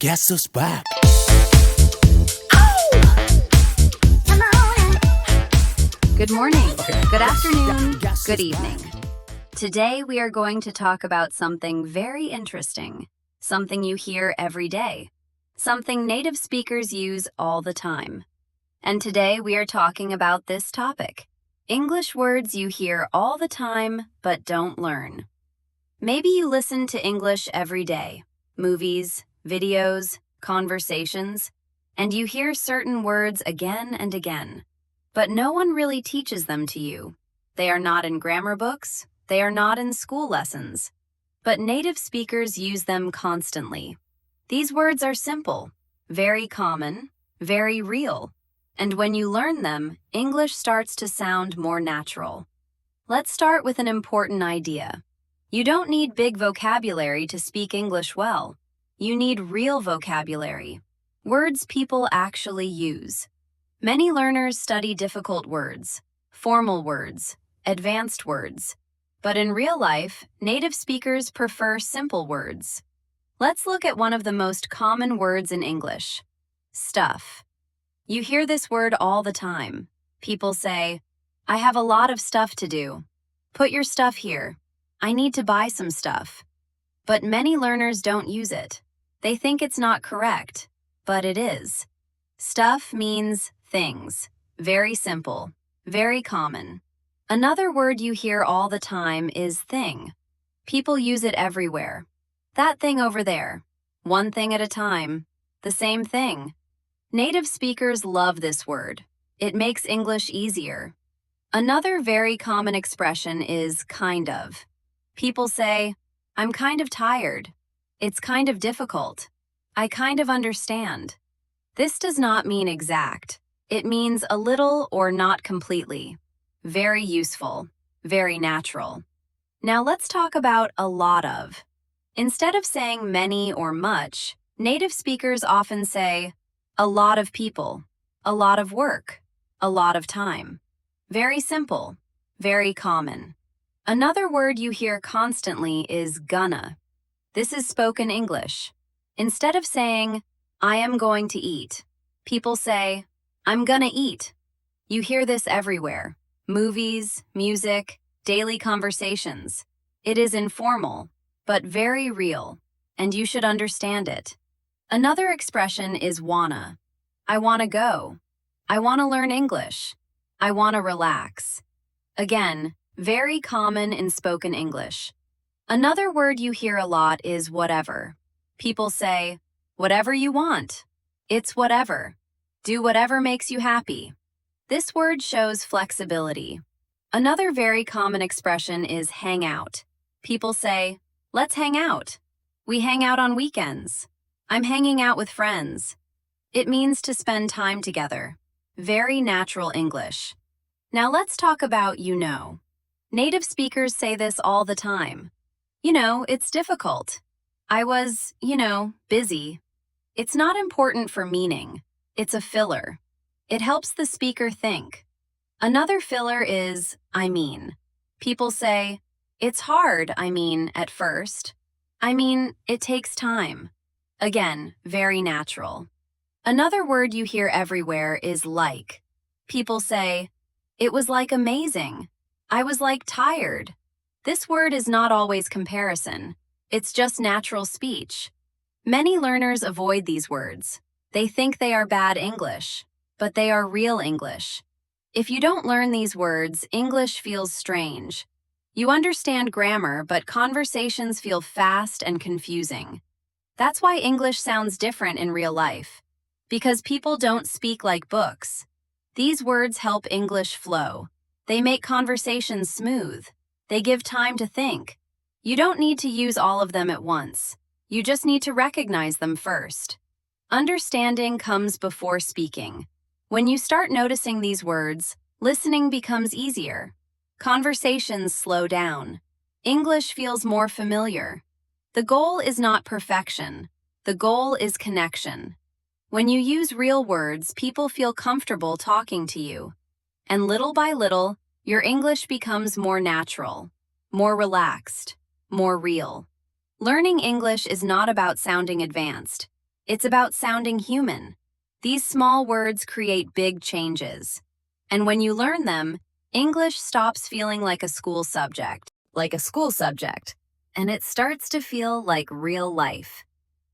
Guess who's back? Good morning, good afternoon, Guess good who's evening. back? Today we are going to talk about something very interesting, something you hear every day, something native speakers use all the time. And today we are talking about this topic, English words you hear all the time but don't learn. Maybe you listen to English every day, movies, videos, conversations, and you hear certain words again and again. But no one really teaches them to you. They are not in grammar books, they are not in school lessons. But native speakers use them constantly. These words are simple, very common, very real. And when you learn them, English starts to sound more natural. Let's start with an important idea. You don't need big vocabulary to speak English well. You need real vocabulary, words people actually use. Many learners study difficult words, formal words, advanced words. But in real life, native speakers prefer simple words. Let's look at one of the most common words in English, stuff. You hear this word all the time. People say, I have a lot of stuff to do. Put your stuff here. I need to buy some stuff. But many learners don't use it. They think it's not correct, but it is. Stuff means things. Very simple, very common. Another word you hear all the time is thing. People use it everywhere. That thing over there. One thing at a time. The same thing. Native speakers love this word. It makes English easier. Another very common expression is kind of. People say, I'm kind of tired. It's kind of difficult. I kind of understand. This does not mean exact. It means a little or not completely. Very useful, very natural. Now let's talk about a lot of. Instead of saying many or much, native speakers often say, a lot of people, a lot of work, a lot of time. Very simple, very common. Another word you hear constantly is gonna. This is spoken English. Instead of saying, I am going to eat, people say, I'm gonna eat. You hear this everywhere. Movies, music, daily conversations. It is informal, but very real, and you should understand it. Another expression is wanna. I wanna go. I wanna learn English. I wanna relax. Again, very common in spoken English. Another word you hear a lot is whatever. People say, whatever you want. It's whatever. Do whatever makes you happy. This word shows flexibility. Another very common expression is hang out. People say, let's hang out. We hang out on weekends. I'm hanging out with friends. It means to spend time together. Very natural English. Now let's talk about you know. Native speakers say this all the time. You know, it's difficult. I was, busy. It's not important for meaning. It's a filler. It helps the speaker think. Another filler is, I mean. People say, it's hard, at first. It takes time. Again, very natural. Another word you hear everywhere is like. People say, it was like amazing. I was like tired. This word is not always comparison. It's just natural speech. Many learners avoid these words. They think they are bad English, but they are real English. If you don't learn these words, English feels strange. You understand grammar, but conversations feel fast and confusing. That's why English sounds different in real life. Because people don't speak like books. These words help English flow. They make conversations smooth. They give time to think. You don't need to use all of them at once. You just need to recognize them first. Understanding comes before speaking. When you start noticing these words, listening becomes easier. Conversations slow down. English feels more familiar. The goal is not perfection. The goal is connection. When you use real words, people feel comfortable talking to you. And little by little, your English becomes more natural, more relaxed, more real. Learning English is not about sounding advanced. It's about sounding human. These small words create big changes. And when you learn them, English stops feeling like a school subject, and it starts to feel like real life.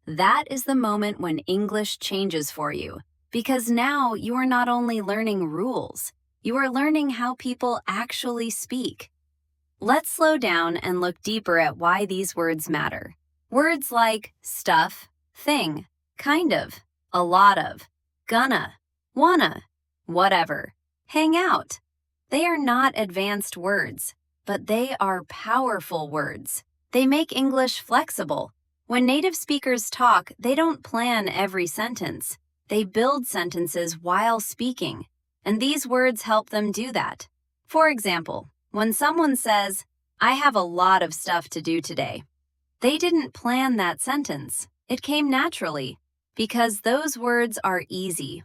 That is the moment when English changes for you, because now you are not only learning rules, you are learning how people actually speak. Let's slow down and look deeper at why these words matter. Words like stuff, thing, kind of, a lot of, gonna, wanna, whatever, hang out. They are not advanced words, but they are powerful words. They make English flexible. When native speakers talk, they don't plan every sentence. They build sentences while speaking, and these words help them do that. For example, when someone says, "I have a lot of stuff to do today," they didn't plan that sentence. It came naturally, because those words are easy.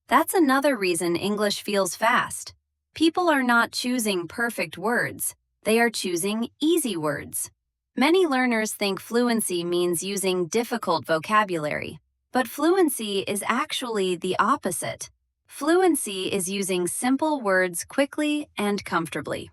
That's another reason English feels fast. People are not choosing perfect words. They are choosing easy words. Many learners think fluency means using difficult vocabulary, but fluency is actually the opposite. Fluency is using simple words quickly and comfortably.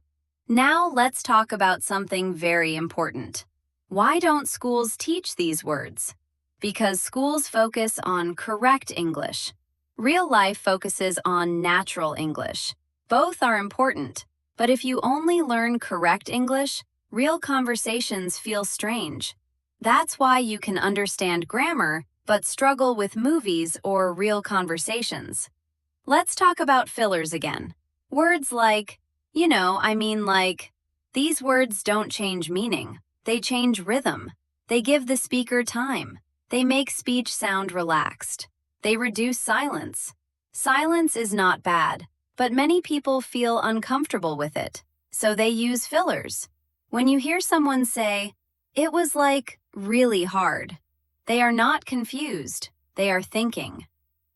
Now let's talk about something very important. Why don't schools teach these words? Because schools focus on correct English. Real life focuses on natural English. Both are important, but if you only learn correct English, real conversations feel strange. That's why you can understand grammar but struggle with movies or real conversations. Let's talk about fillers again. Words like, like. These words don't change meaning. They change rhythm. They give the speaker time. They make speech sound relaxed. They reduce silence. Silence is not bad, but many people feel uncomfortable with it, so they use fillers. When you hear someone say, "It was like really hard," they are not confused. They are thinking.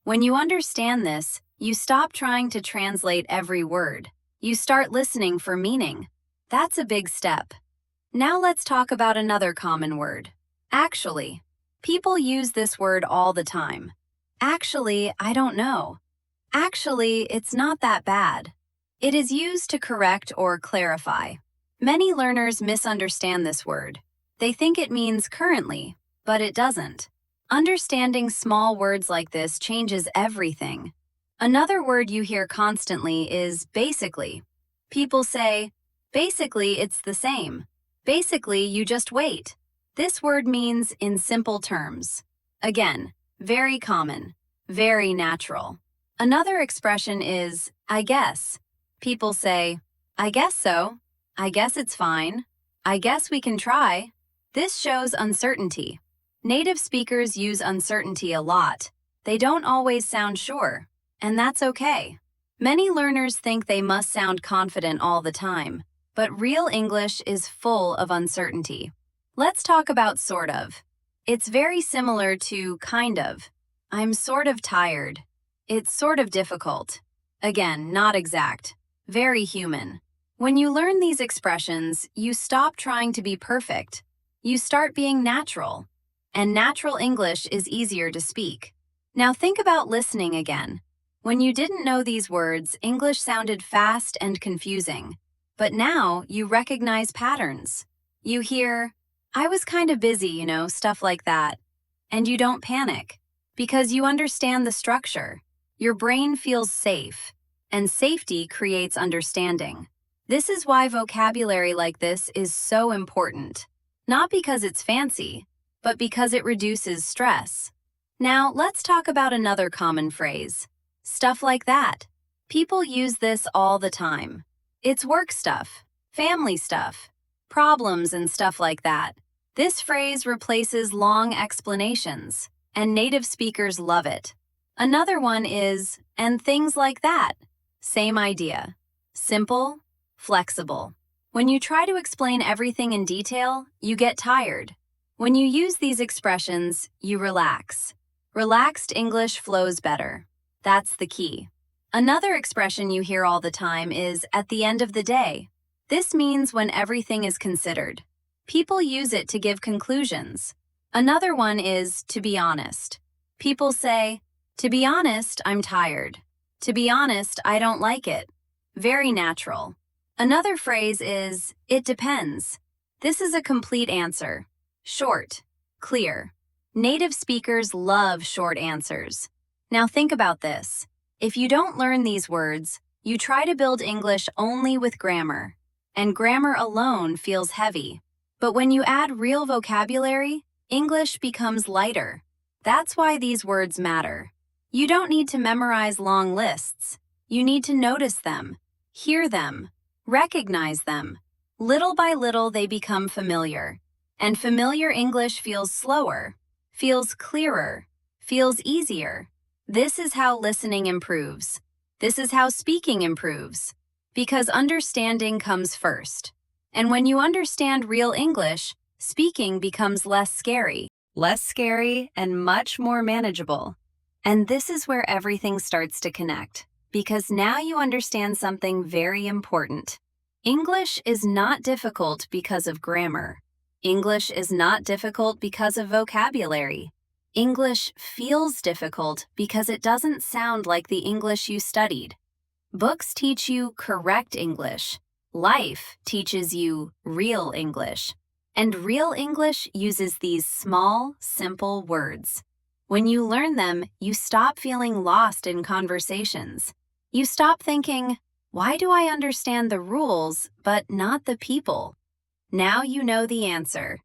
When you understand this, you stop trying to translate every word. You start listening for meaning. That's a big step. Now let's talk about another common word. Actually. People use this word all the time. Actually, I don't know. Actually, it's not that bad. It is used to correct or clarify. Many learners misunderstand this word. They think it means currently, but it doesn't. Understanding small words like this changes everything. Another word you hear constantly is basically. People say, "Basically, it's the same. Basically, you just wait." This word means in simple terms. Again, very common, very natural. Another expression is, "I guess." People say, "I guess so. I guess it's fine. I guess we can try." This shows uncertainty. Native speakers use uncertainty a lot. They don't always sound sure, and that's okay. Many learners think they must sound confident all the time, but real English is full of uncertainty. Let's talk about sort of. It's very similar to kind of. I'm sort of tired. It's sort of difficult. Again, not exact. Very human. When you learn these expressions, you stop trying to be perfect. You start being natural. And natural English is easier to speak. Now think about listening again. When you didn't know these words, English sounded fast and confusing. But now you recognize patterns. You hear, "I was kind of busy, stuff like that." And you don't panic, because you understand the structure. Your brain feels safe, and safety creates understanding. This is why vocabulary like this is so important. Not because it's fancy, but because it reduces stress. Now, let's talk about another common phrase. Stuff like that. People use this all the time. It's work stuff, family stuff, problems and stuff like that. This phrase replaces long explanations, and native speakers love it. Another one is, "and things like that." Same idea. Simple, flexible. When you try to explain everything in detail, you get tired. When you use these expressions, you relax. Relaxed English flows better. That's the key. Another expression you hear all the time is "at the end of the day." This means when everything is considered. People use it to give conclusions. Another one is "to be honest." People say, "To be honest, I'm tired." "To be honest, I don't like it." Very natural. Another phrase is, "It depends." This is a complete answer. Short, clear. Native speakers love short answers. Now think about this. If you don't learn these words, you try to build English only with grammar, and grammar alone feels heavy. But when you add real vocabulary, English becomes lighter. That's why these words matter. You don't need to memorize long lists. You need to notice them, hear them, recognize them. Little by little, they become familiar. And familiar English feels slower, feels clearer, feels easier. This is how listening improves. This is how speaking improves. Because understanding comes first. And when you understand real English, speaking becomes less scary and much more manageable. And this is where everything starts to connect, because now you understand something very important. English is not difficult because of grammar. English is not difficult because of vocabulary. English feels difficult because it doesn't sound like the English you studied. Books teach you correct English. Life teaches you real English. And real English uses these small, simple words. When you learn them, you stop feeling lost in conversations. You stop thinking, "Why do I understand the rules, but not the people?" Now you know the answer.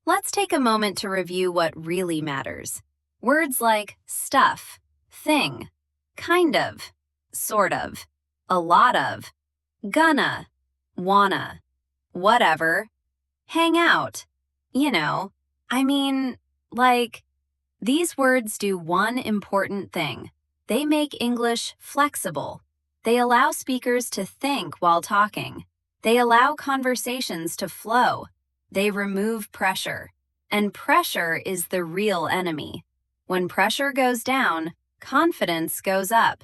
Let's take a moment to review what really matters. Words like stuff, thing, kind of, sort of, a lot of, gonna, wanna, whatever, hang out. These words do one important thing. They make English flexible. They allow speakers to think while talking. They allow conversations to flow. They remove pressure. And pressure is the real enemy. When pressure goes down, confidence goes up.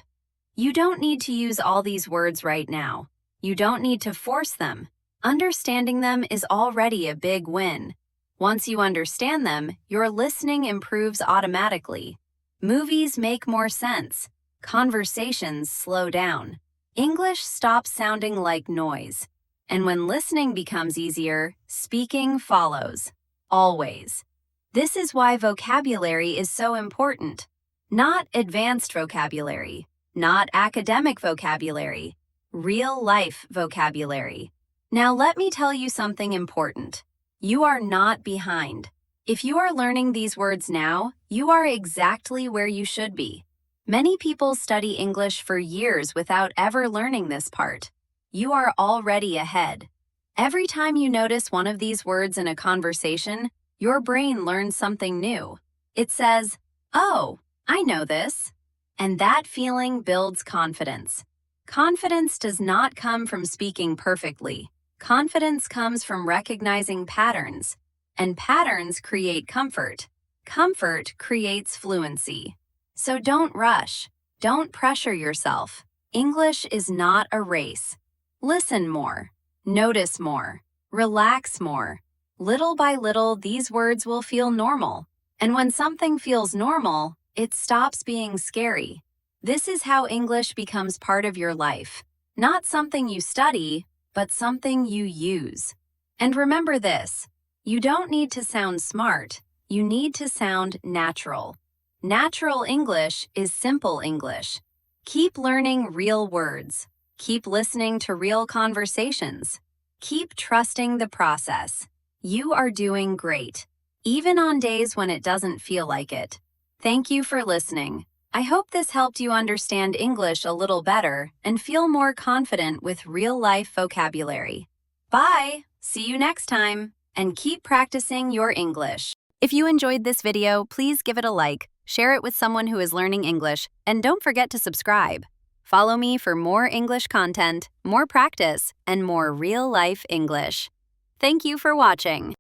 You don't need to use all these words right now. You don't need to force them. Understanding them is already a big win. Once you understand them, your listening improves automatically. Movies make more sense. Conversations slow down. English stops sounding like noise. And when listening becomes easier, speaking follows. Always. This is why vocabulary is so important. Not advanced vocabulary, not academic vocabulary, real-life vocabulary. Now let me tell you something important. You are not behind. If you are learning these words now, you are exactly where you should be. Many people study English for years without ever learning this part. You are already ahead. Every time you notice one of these words in a conversation, your brain learns something new. It says, "Oh, I know this." And that feeling builds confidence. Confidence does not come from speaking perfectly. Confidence comes from recognizing patterns, and patterns create comfort. Comfort creates fluency. So don't rush. Don't pressure yourself. English is not a race. Listen more. Notice more. Relax more. Little by little, these words will feel normal. And when something feels normal, it stops being scary. This is how English becomes part of your life. Not something you study, but something you use. And remember this, you don't need to sound smart, you need to sound natural. Natural English is simple English. Keep learning real words. Keep listening to real conversations. Keep trusting the process. You are doing great, even on days when it doesn't feel like it. Thank you for listening. I hope this helped you understand English a little better and feel more confident with real-life vocabulary. Bye! See you next time, and keep practicing your English. If you enjoyed this video, please give it a like, share it with someone who is learning English, and don't forget to subscribe. Follow me for more English content, more practice, and more real-life English. Thank you for watching.